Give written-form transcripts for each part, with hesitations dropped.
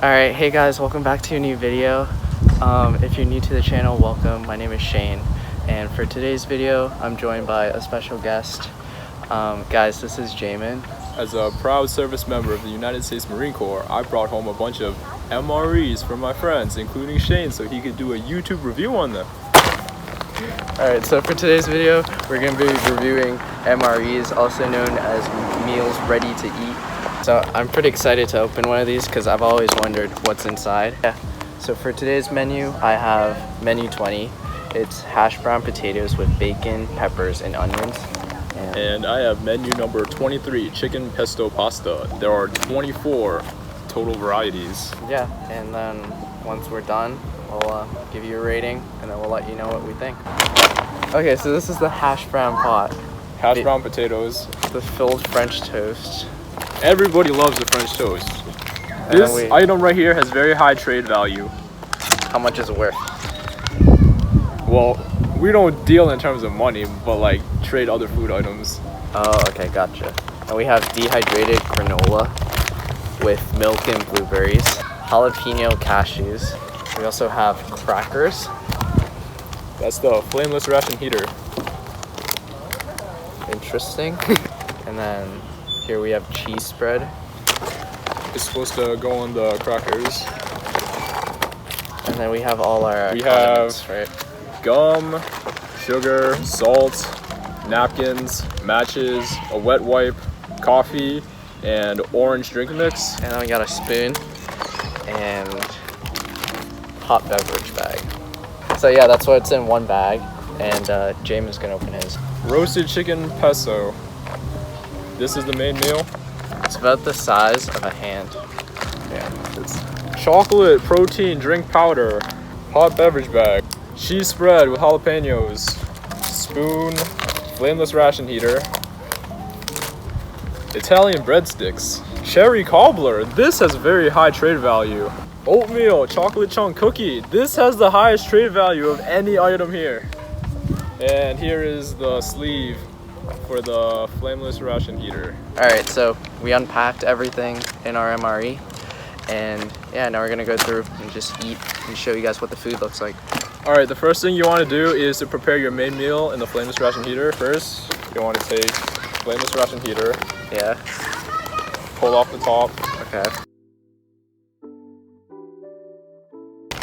Alright, hey guys, welcome back to a new video. If you're new to the channel, welcome. My name is Shane, and for today's video, I'm joined by a special guest. Guys, this is Jamin. As a proud service member of the United States Marine Corps, I brought home a bunch of MREs from my friends, including Shane, so he could do a YouTube review on them. Alright, so for today's video, we're going to be reviewing MREs, also known as meals ready to eat. So I'm pretty excited to open one of these because I've always wondered what's inside. Yeah. So for today's menu, I have menu 20. It's hash brown potatoes with bacon, peppers, and onions. And I have menu number 23, chicken pesto pasta. There are 24 total varieties. Yeah, and then once we're done, we'll give you a rating, and then we'll let you know what we think. Okay, so this is the hash brown pot. Hash brown potatoes. The filled French toast. Everybody loves the French toast. This item right here has very high trade value. How much is it worth? Well, we don't deal in terms of money, but like trade other food items. Oh, okay, gotcha. And we have dehydrated granola with milk and blueberries, jalapeno cashews. We also have crackers. That's the Flameless Ration heater. Interesting. And then here we have cheese spread. It's supposed to go on the crackers. And then we have all our condiments, right? Gum, sugar, salt, napkins, matches, a wet wipe, coffee, and orange drink mix. And then we got a spoon and hot beverage bag. So yeah, that's what's in one bag. And Jamin's gonna open his. Roasted chicken pesto. This is the main meal. It's about the size of a hand. Yeah, it's chocolate protein drink powder, hot beverage bag, cheese spread with jalapenos, spoon, Flameless Ration heater, Italian breadsticks, cherry cobbler. This has very high trade value. Oatmeal chocolate chunk cookie. This has the highest trade value of any item here. And here is the sleeve for the Flameless Ration heater. Alright, so we unpacked everything in our MRE, and yeah, now we're gonna go through and just eat and show you guys what the food looks like. Alright, the first thing you want to do is to prepare your main meal in the Flameless Ration heater. First, you want to take Flameless Ration heater. Yeah. Pull off the top. Okay.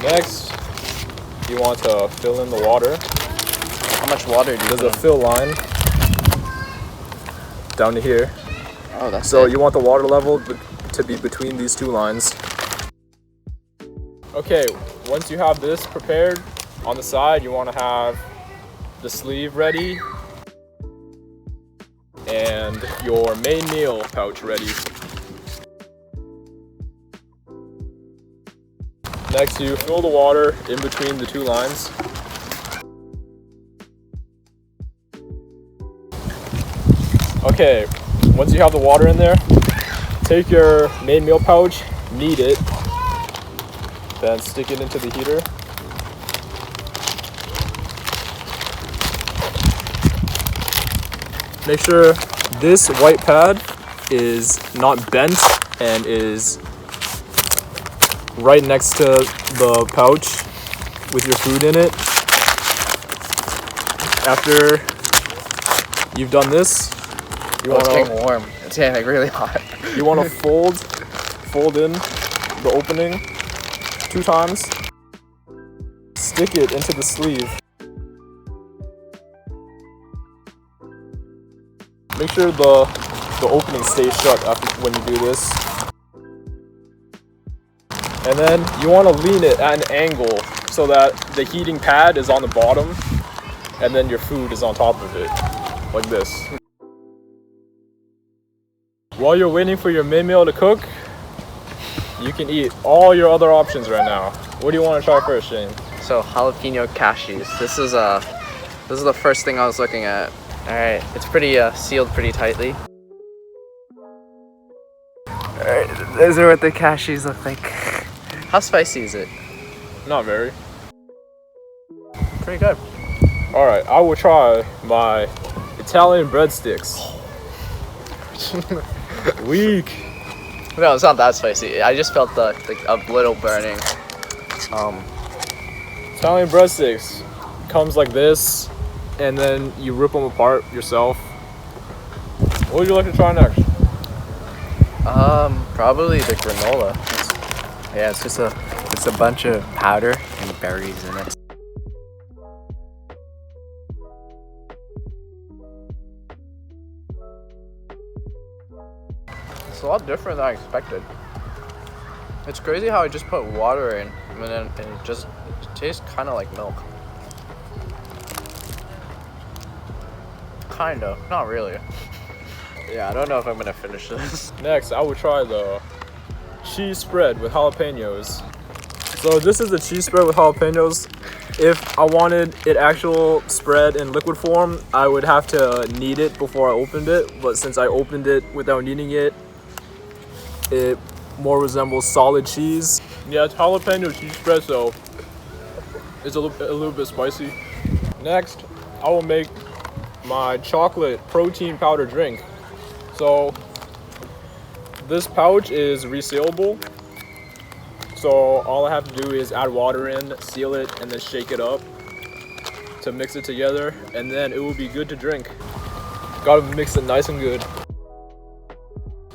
Next, you want to fill in the water. How much water do you There's a fill line down to here. Oh, that's so it. You want the water level to be between these two lines. Okay, once you have this prepared, on the side you want to have the sleeve ready and your main meal pouch ready. Next, you fill the water in between the two lines. Okay, once you have the water in there, take your main meal pouch, knead it, then stick it into the heater. Make sure this white pad is not bent and is right next to the pouch with your food in it. After you've done this, it's getting warm. It's getting really hot. You want to fold in the opening 2 times. Stick it into the sleeve. Make sure the opening stays shut when you do this. And then you want to lean it at an angle so that the heating pad is on the bottom and then your food is on top of it, like this. While you're waiting for your main meal to cook, you can eat all your other options right now. What do you want to try first, Shane? So jalapeno cashews. This is the first thing I was looking at. All right, it's pretty sealed pretty tightly. All right, those are what the cashews look like. How spicy is it? Not very. Pretty good. All right, I will try my Italian breadsticks. Weak. No, it's not that spicy. I just felt a little burning. Italian breadsticks comes like this, and then you rip them apart yourself. What would you like to try next? Probably the granola. Yeah, it's a bunch of powder and berries in it. It's a lot different than I expected. It's crazy how I just put water in and it tastes kind of like milk. Kind of, not really. Yeah, I don't know if I'm gonna finish this. Next, I would try the cheese spread with jalapenos. So this is the cheese spread with jalapenos. If I wanted it actual spread in liquid form, I would have to knead it before I opened it. But since I opened it without kneading it, it more resembles solid cheese. Yeah, it's jalapeno cheese spread, so it's a little bit spicy. Next, I will make my chocolate protein powder drink. So this pouch is resealable. So all I have to do is add water in, seal it, and then shake it up to mix it together, and then it will be good to drink. Gotta mix it nice and good.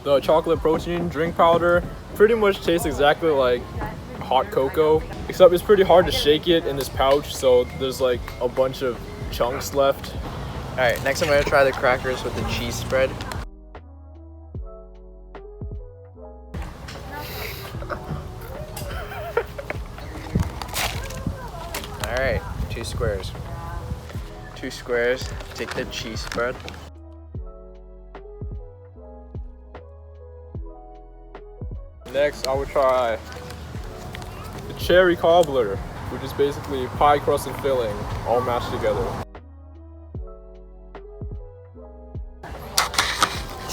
The chocolate protein drink powder pretty much tastes exactly like hot cocoa, except it's pretty hard to shake it in this pouch, so there's like a bunch of chunks left. Alright, next I'm gonna try the crackers with the cheese spread. Alright, 2 squares. 2 squares, take the cheese spread. Next, I would try the cherry cobbler, which is basically pie crust and filling all mashed together.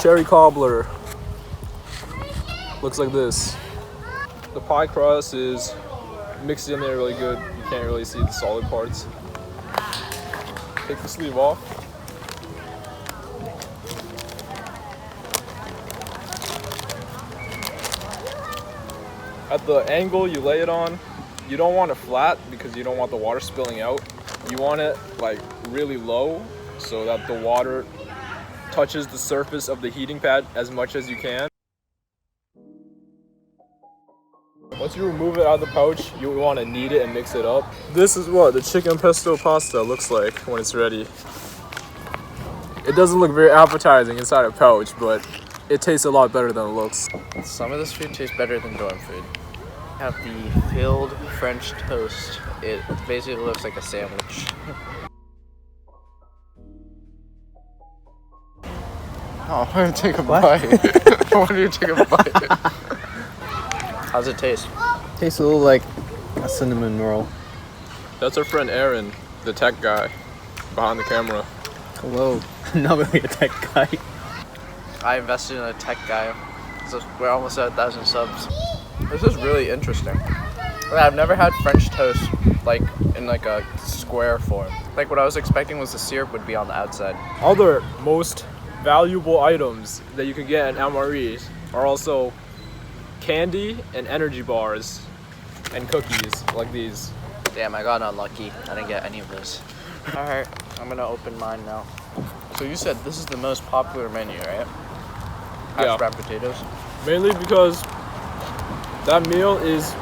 Cherry cobbler looks like this. The pie crust is mixed in there really good. You can't really see the solid parts. Take the sleeve off. At the angle you lay it on, you don't want it flat because you don't want the water spilling out. You want it like really low so that the water touches the surface of the heating pad as much as you can. Once you remove it out of the pouch, you want to knead it and mix it up. This is what the chicken pesto pasta looks like when it's ready. It doesn't look very appetizing inside a pouch, but it tastes a lot better than it looks. Some of this food tastes better than dorm food. I have the filled French toast. It basically looks like a sandwich. Oh, I'm gonna take a bite. I want you to take a bite. How's it taste? Tastes a little like a cinnamon roll. That's our friend Aaron, the tech guy behind the camera. Hello. Not really a tech guy. I invested in a tech guy. So we're almost at 1,000 subs. This is really interesting. I've never had French toast like in like a square form. Like what I was expecting was the syrup would be on the outside. Other most valuable items that you can get at MREs are also candy and energy bars and cookies like these. Damn, I got unlucky. I didn't get any of those. Alright, I'm gonna open mine now. So you said this is the most popular menu, right? Yeah. Wrapped potatoes? Mainly because that meal is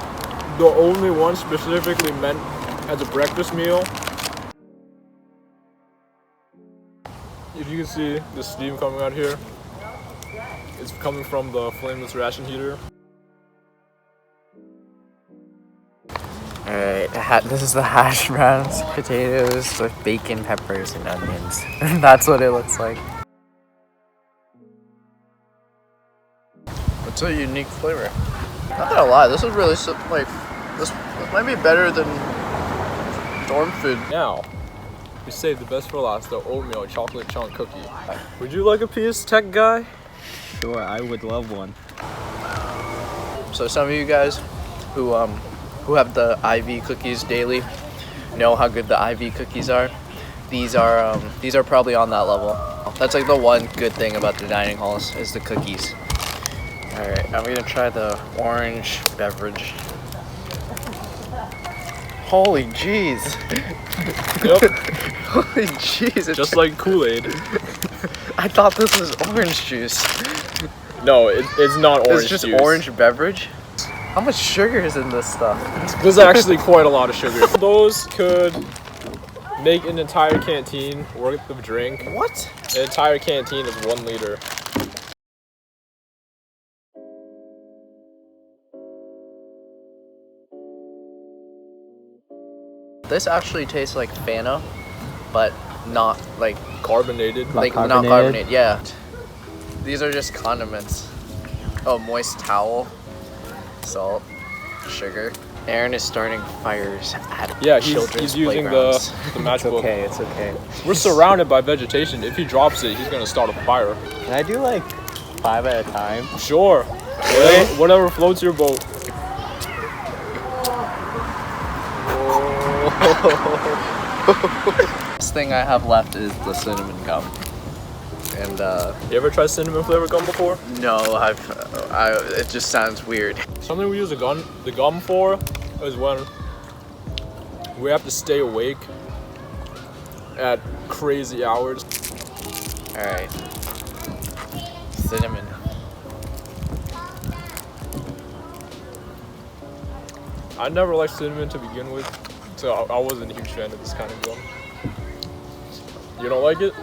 the only one specifically meant as a breakfast meal. If you can see the steam coming out here, it's coming from the Flameless ration heater. Alright, this is the hash browns, potatoes with bacon, peppers, and onions. That's what it looks like. It's a unique flavor. Not gonna lie, this is really like this might be better than dorm food. Now, we saved the best for last, the oatmeal chocolate chunk cookie. Would you like a piece, tech guy? Sure, I would love one. So some of you guys who have the IV cookies daily know how good the IV cookies are. These are probably on that level. That's like the one good thing about the dining halls is the cookies. Alright, I'm gonna try the orange beverage. Holy jeez. Yep. Holy jeez. It's Just like Kool-Aid. I thought this was orange juice. No, it's not orange It's just juice. orange beverage? How much sugar is in this stuff? There's actually quite a lot of sugar. Those could make an entire canteen worth of drink. What? An entire canteen is 1 liter. This actually tastes like Fanta, but not like Carbonated. not carbonated? carbonated. Yeah. These are just condiments. Oh, moist towel, salt, sugar. Aaron is starting fires at Yeah, children's he's using playgrounds. the It's matchbook. okay, it's okay. We're surrounded by vegetation. If he drops it, he's gonna start a fire. Can I do like 5 at a time? Sure. Whatever floats your boat. Last thing I have left is the cinnamon gum. And You ever tried cinnamon flavored gum before? no, it just sounds weird. Something we use the gum for is when we have to stay awake at crazy hours. All right, cinnamon. I never liked cinnamon to begin with, so I wasn't a huge fan of this kind of gum. You don't like it?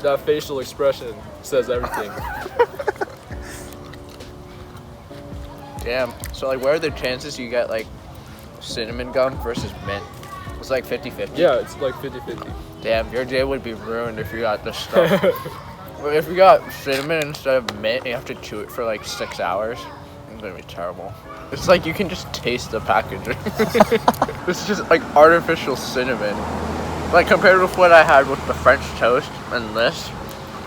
That facial expression says everything. Damn. So like, what are the chances you get like cinnamon gum versus mint? It's like 50-50. Yeah, it's like 50-50. Damn, your day would be ruined if you got this stuff. If you got cinnamon instead of mint, and you have to chew it for like 6 hours. It's gonna be terrible. It's like you can just taste the packaging. It's just like artificial cinnamon. Like compared with what I had with the French toast and this.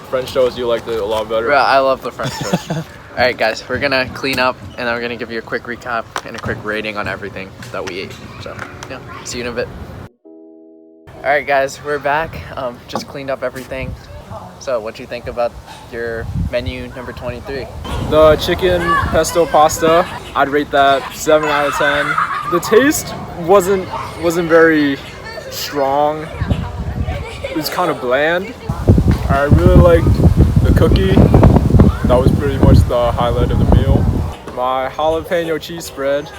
French toast, you liked it a lot better. Yeah, I love the French toast. Alright guys, we're gonna clean up and then we're gonna give you a quick recap and a quick rating on everything that we ate. So yeah, see you in a bit. Alright guys, we're back. Just cleaned up everything. So what do you think about your menu number 23? The chicken pesto pasta, I'd rate that 7 out of 10. The taste wasn't very strong. It was kind of bland. I really liked the cookie. That was pretty much the highlight of the meal. My jalapeno cheese spread,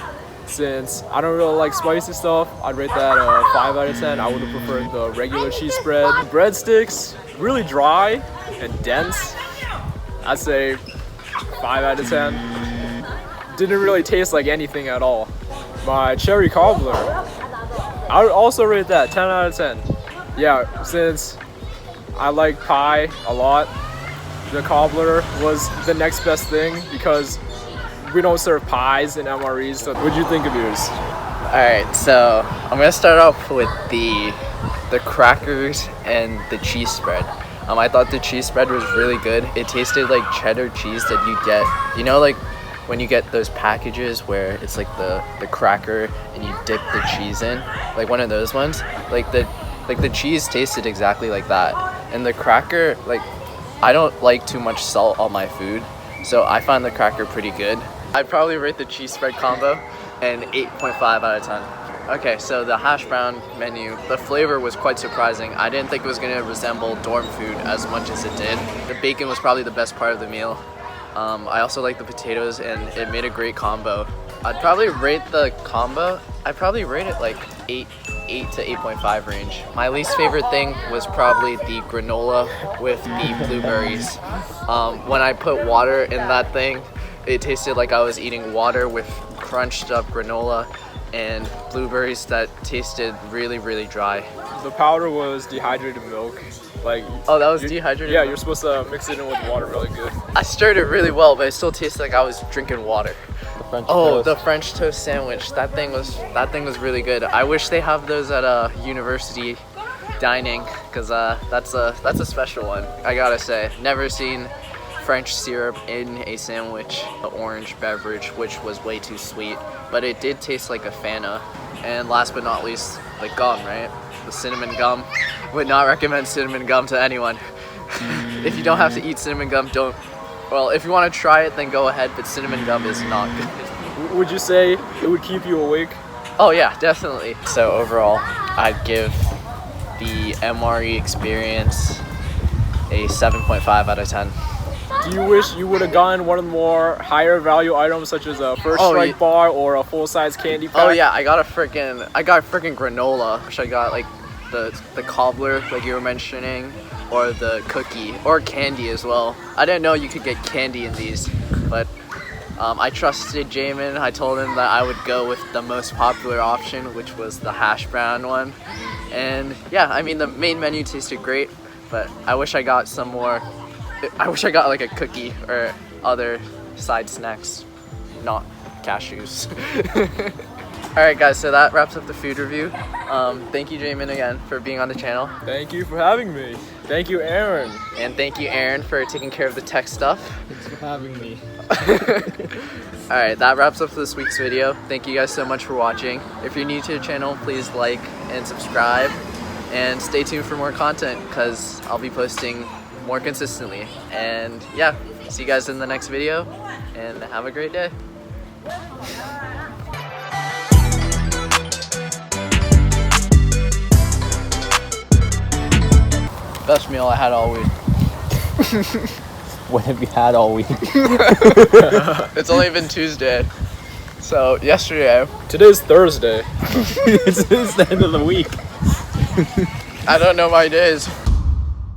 since I don't really like spicy stuff, I'd rate that a 5 out of 10. I would have preferred the regular cheese spread. Breadsticks, really dry and dense. I'd say 5 out of 10. Didn't really taste like anything at all. My cherry cobbler, I would also rate that 10 out of 10. Yeah, since I like pie a lot, the cobbler was the next best thing because we don't serve pies in MREs. So what'd you think of yours? Alright, so I'm gonna start off with the crackers and the cheese spread. I thought the cheese spread was really good. It tasted like cheddar cheese that you get, you know, like when you get those packages where it's like the cracker and you dip the cheese in, like one of those ones. Like the cheese tasted exactly like that, and the cracker, like I don't like too much salt on my food, so I find the cracker pretty good. I'd probably rate the cheese spread combo an 8.5 out of 10. Okay, so the hash brown menu, the flavor was quite surprising. I didn't think it was gonna resemble dorm food as much as it did. The bacon was probably the best part of the meal. I also like the potatoes and it made a great combo. I'd probably rate the combo, I'd probably rate it like 8 to 8.5 range. My least favorite thing was probably the granola with the blueberries. When I put water in that thing, it tasted like I was eating water with crunched up granola and blueberries that tasted really, really dry. The powder was dehydrated milk. Like, oh, that was dehydrated? Yeah, you're supposed to mix it in with water really good. I stirred it really well, but it still tasted like I was drinking water. The French Oh, toast. the French toast sandwich. That thing was really good. I wish they have those at university dining, because that's a special one. I gotta say, never seen French syrup in a sandwich. The orange beverage, which was way too sweet, but it did taste like a Fanta. And last but not least, the gum, right? The cinnamon gum. Would not recommend cinnamon gum to anyone. If you don't have to eat cinnamon gum, don't Well, if you want to try it, then go ahead, but cinnamon gum is not good. Would you say it would keep you awake? Oh yeah, definitely. So overall, I'd give the MRE experience a 7.5 out of 10. Do you wish you would have gotten one of the more higher value items such as a first Oh, strike bar or a full-size candy pack? Oh yeah, I got a freaking granola, which I got like the cobbler like you were mentioning, or the cookie, or candy as well. I didn't know you could get candy in these, but I trusted Jamin. I told him that I would go with the most popular option, which was the hash brown one. And yeah, I mean the main menu tasted great, but I wish I got some more. I wish I got like a cookie or other side snacks, not cashews. Alright guys, so that wraps up the food review. Thank you Jamin again for being on the channel. Thank you for having me. Thank you, Aaron. And thank you Aaron for taking care of the tech stuff. Thanks for having me. Alright, that wraps up this week's video. Thank you guys so much for watching. If you're new to the channel, please like and subscribe. And stay tuned for more content, because I'll be posting more consistently. And yeah, see you guys in the next video, and have a great day. Best meal I had all week. What have you had all week? It's only been Tuesday. So yesterday, Today's Thursday. It's the end of the week. I don't know my days.